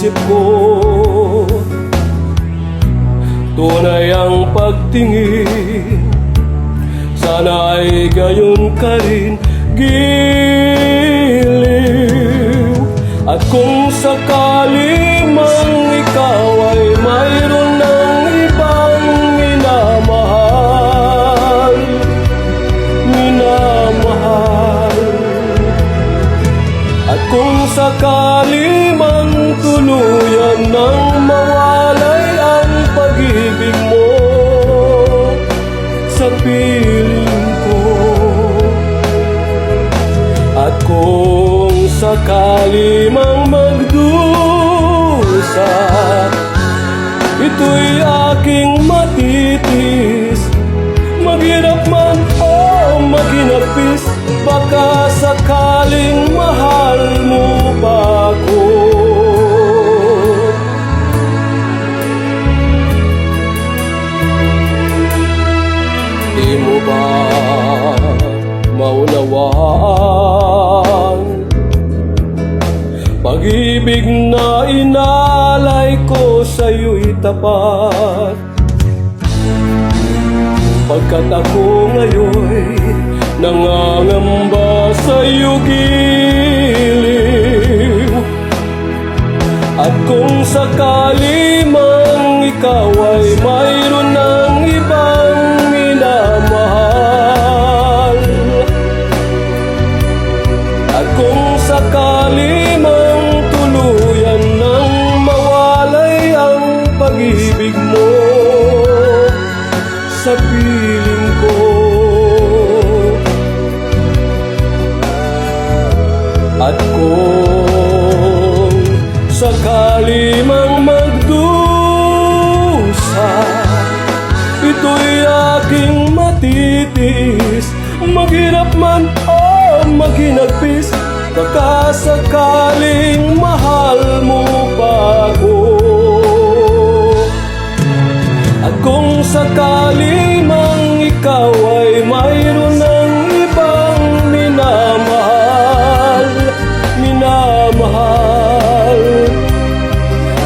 isip ko. Tunay ang pagtingin, sana ay gayon ka rin, giliw. At kung sakali mang ikaw ay mayroon ng ibang minamahal, at kung sakali mang tuluyan nang mawalay ang pag-ibig mo sa piling ko, at kung sakali mang magdusa, ito'y aking matitis. Maghirap man o maginapis, baka sakaling mahal mo pa ako. Di mo ba maunawaan pag-ibig na inalay ko sa'yo'y tapat? Pagkat ako ngayon'y nangangamba sa'yo, giliw. At kung sakali mang ikaw ay mayroon ng ibang minamahal, at kung sakali mang tuluyan nang mawalay ang pag-ibig mo sa piling ko, at kung sakali mang magdusa, ito'y aking matitis. Maghirap man o maginagpis, baka sakaling mahal mo pa ako. At kung sakali mang ikaw ay mayroon ng ibang minamahal,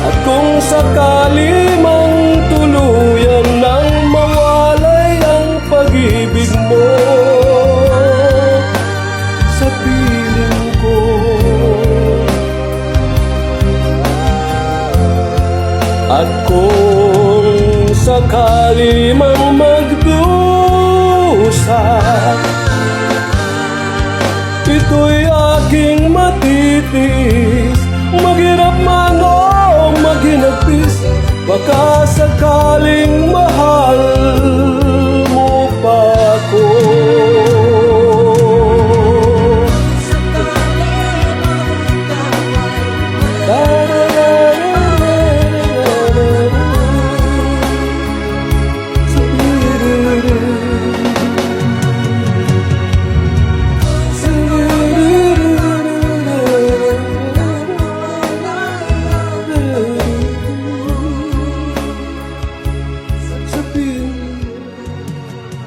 at kung sakali mang tuluyan nang mawalay ang pag-ibig mo sa piling ko, at kung sakali mang magdusa, ito'y aking matitis. Maghirap man o maginagpis, baka sakaling mahal mo pa ako.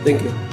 Thank you.